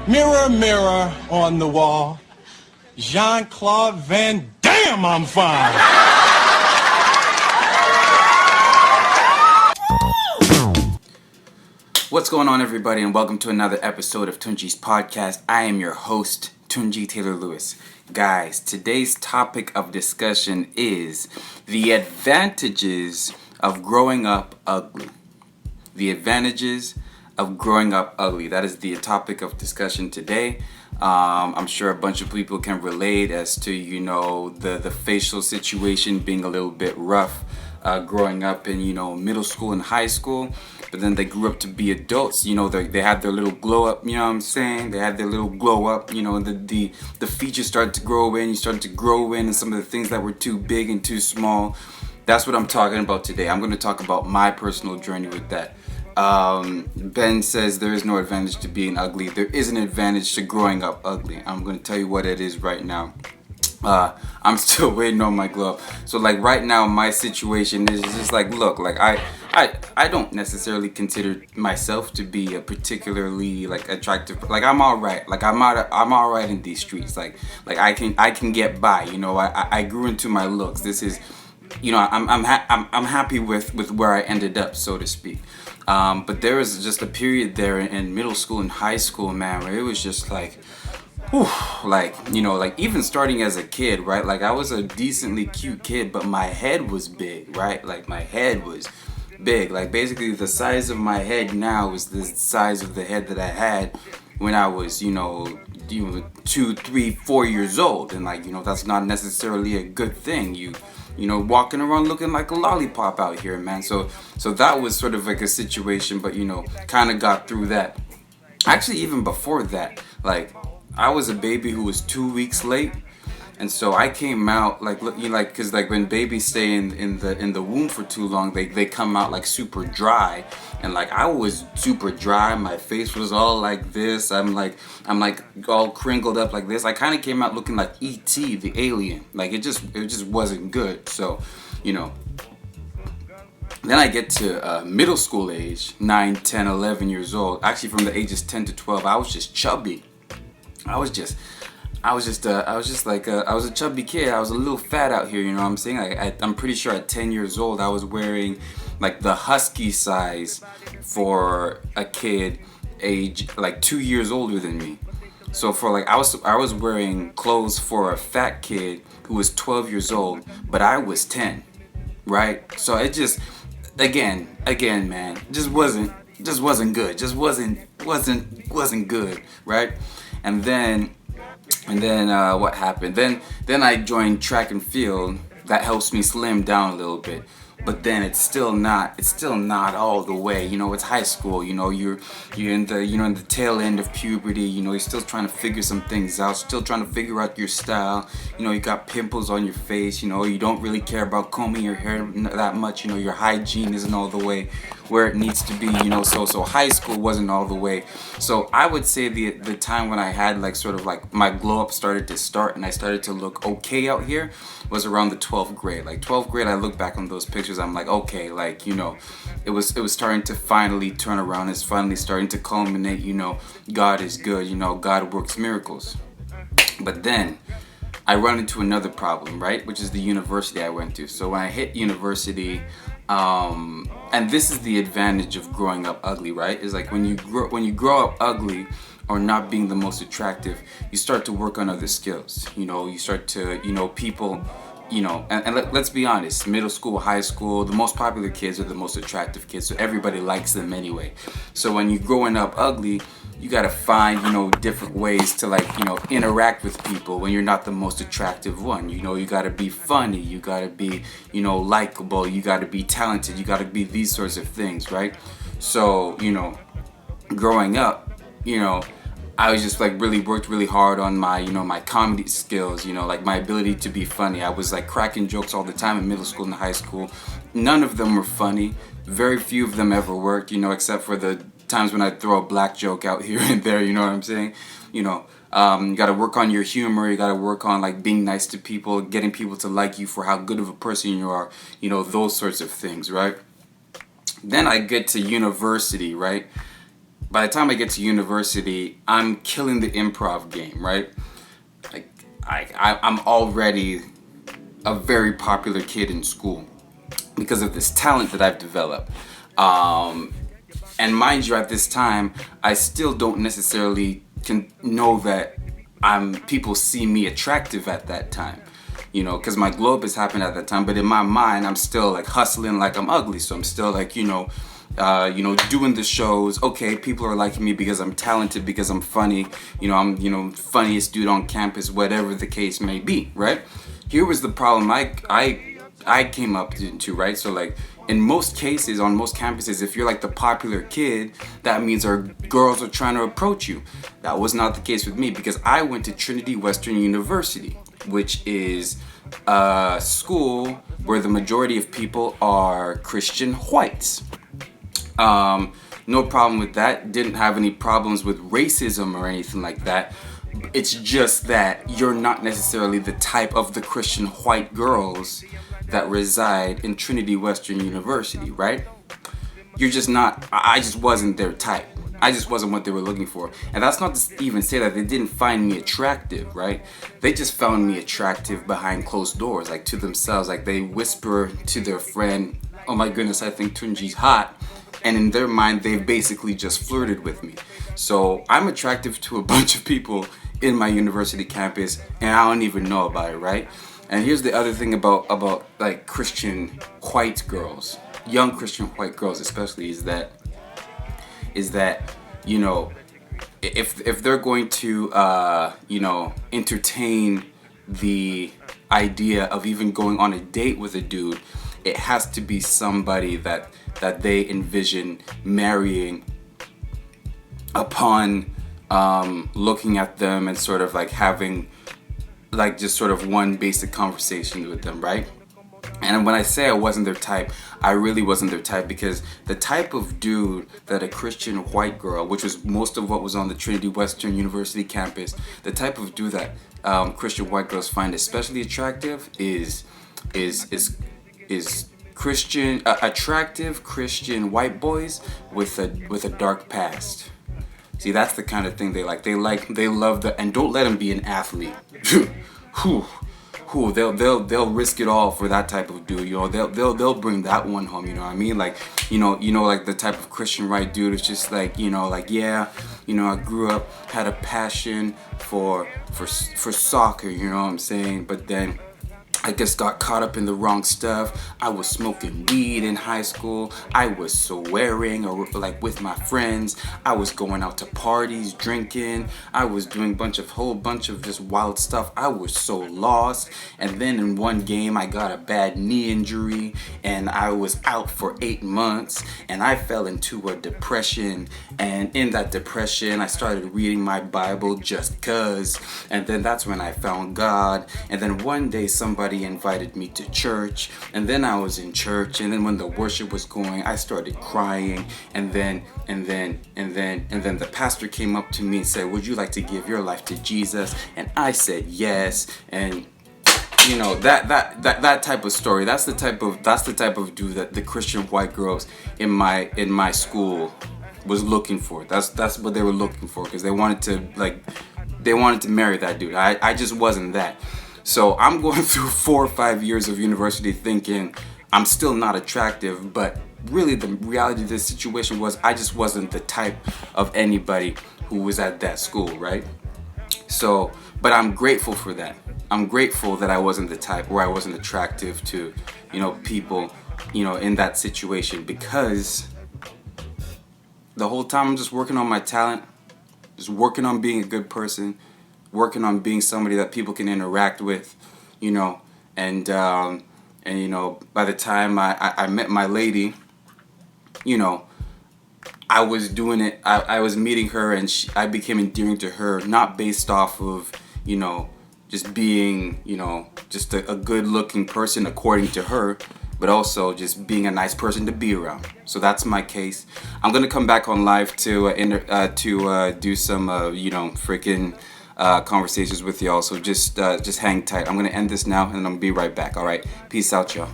Mirror, mirror on the wall, Jean-Claude Van Damme, I'm fine. What's going on, everybody, and welcome to another episode of Tunji's podcast. I am your host, Tunji Taylor Lewis. Guys, today's topic of discussion is the advantages of growing up ugly. The advantages of growing up ugly. That is the topic of discussion today. I'm sure a bunch of people can relate as to, the facial situation being a little bit rough growing up in, middle school and high school. But then they grew up to be adults, they had their little glow up, you know what I'm saying? They had their little glow up, the features started to grow in, you started to grow in, and some of the things that were too big and too small. That's what I'm talking about today. I'm going to talk about my personal journey with that. Ben says there is no advantage to being ugly. There is an advantage to growing up ugly. I'm going to tell you what it is right now. I'm still waiting on my glow up. So like right now, my situation is just like, look, like I don't necessarily consider myself to be a particularly like attractive. Like I'm all right. Like I'm all right in these streets. Like I can get by. I grew into my looks. This is, I'm happy with where I ended up, so to speak. But there was just a period there in middle school and high school, man, where it was just like, whew, like even starting as a kid, right? Like I was a decently cute kid, but my head was big, right? Like my head was big. Like basically the size of my head now is the size of the head that I had when I was, 2, 3, 4 years old. And like, that's not necessarily a good thing. Walking around looking like a lollipop out here, man. So that was sort of like a situation, but kind of got through that. Actually, even before that, like I was a baby who was 2 weeks late, and so I came out because when babies stay in the womb for too long, they come out like super dry, and like I was super dry. My face was all like this. I'm like all crinkled up like this. I kind of came out looking like E.T. the alien. Like it just wasn't good. So, Then I get to middle school age, 9, 10, 11 years old. Actually, from the ages 10 to 12, I was just chubby. I was a chubby kid. I was a little fat out here, you know what I'm saying? I'm pretty sure at 10 years old, I was wearing like the husky size for a kid age like 2 years older than me. So for like, I was wearing clothes for a fat kid who was 12 years old, but I was 10, right? So it just, again, man, just wasn't good. Just wasn't good, right? And then what happened? Then I joined track and field. That helps me slim down a little bit. But then it's still not all the way. It's high school. You're in the tail end of puberty. You're still trying to figure some things out. Still trying to figure out your style. You got pimples on your face. You don't really care about combing your hair that much. Your hygiene isn't all the way where it needs to be. So high school wasn't all the way. So I would say the time when I had like sort of like my glow up started to start and I started to look okay out here was around the 12th grade. Like 12th grade, I look back on those pictures, I'm like, okay, like, it was starting to finally turn around. It's finally starting to culminate, God is good, God works miracles. But then I run into another problem, right? Which is the university I went to. So when I hit university, and this is the advantage of growing up ugly, right? Is like when you grow up ugly or not being the most attractive, you start to work on other skills. You start to, people, and let's be honest, middle school, high school, the most popular kids are the most attractive kids, so everybody likes them anyway. So when you're growing up ugly, you gotta find, different ways to like, interact with people when you're not the most attractive one. You gotta be funny, you gotta be, likable, you gotta be talented, you gotta be these sorts of things, right? So, growing up, I was just like worked really hard on my, my comedy skills, like my ability to be funny. I was like cracking jokes all the time in middle school and high school. None of them were funny. Very few of them ever worked, except for the times when I throw a black joke out here and there, you know what I'm saying? You gotta work on your humor, you gotta work on like being nice to people, getting people to like you for how good of a person you are, those sorts of things, right? Then I get to university, right? by the time I get to university, I'm killing the improv game, right? Like I'm already a very popular kid in school because of this talent that I've developed. And mind you, at this time, I still don't necessarily can know that people see me attractive at that time, because my glow up has happened at that time. But in my mind, I'm still like hustling like I'm ugly, so I'm still like doing the shows. Okay, people are liking me because I'm talented, because I'm funny. I'm funniest dude on campus, whatever the case may be, right? Here was the problem I came up to, right? So like in most cases, on most campuses, if you're like the popular kid, that means our girls are trying to approach you. That was not the case with me, because I went to Trinity Western University, which is a school where the majority of people are Christian whites. No problem with that. Didn't have any problems with racism or anything like that. It's just that you're not necessarily the type of the Christian white girls that reside in Trinity Western University, right? You're just not. I just wasn't their type. I just wasn't what they were looking for. And that's not to even say that they didn't find me attractive, right? They just found me attractive behind closed doors, like to themselves. Like they whisper to their friend, "Oh my goodness, I think Tunji's hot." And in their mind, they've basically just flirted with me. So I'm attractive to a bunch of people in my university campus, and I don't even know about it, right? And here's the other thing about like Christian white girls, young Christian white girls especially, is that if they're going to entertain the idea of even going on a date with a dude, it has to be somebody that they envision marrying upon looking at them and sort of like having like just sort of one basic conversation with them, right? And when I say I wasn't their type, I really wasn't their type, because the type of dude that a Christian white girl, which was most of what was on the Trinity Western University campus, the type of dude that Christian white girls find especially attractive is Christian attractive Christian white boys with a dark past. See, that's the kind of thing they like. They love and don't let them be an athlete. They'll risk it all for that type of dude. They'll bring that one home. You know what I mean? Like, like the type of Christian right dude is just like, I grew up, had a passion for soccer. You know what I'm saying? But then I just got caught up in the wrong stuff. I was smoking weed in high school. I was swearing or like with my friends. I was going out to parties, drinking. I was doing whole bunch of just wild stuff. I was so lost. And then in one game, I got a bad knee injury and I was out for 8 months, and I fell into a depression. And in that depression, I started reading my Bible just cause. And then that's when I found God. And then one day somebody invited me to church, and then I was in church, and then when the worship was going, I started crying, and then the pastor came up to me and said, "Would you like to give your life to Jesus?" And I said yes. And that type of story, that's the type of dude that the Christian white girls in my school was looking for. That's what they were looking for, because they wanted to marry that dude. I just wasn't that. So I'm going through 4 or 5 years of university thinking I'm still not attractive, but really the reality of this situation was I just wasn't the type of anybody who was at that school, right? So, but I'm grateful for that. I'm grateful that I wasn't the type, or I wasn't attractive to, people, in that situation, because the whole time I'm just working on my talent, just working on being a good person, working on being somebody that people can interact with, and by the time I met my lady, I was doing it. I was meeting her, and I became endearing to her, not based off of just being just a good looking person according to her, but also just being a nice person to be around. So that's my case. I'm gonna come back on live to do some freaking conversations with y'all. So just hang tight. I'm gonna end this now, and I'm gonna be right back. All right, peace out, y'all.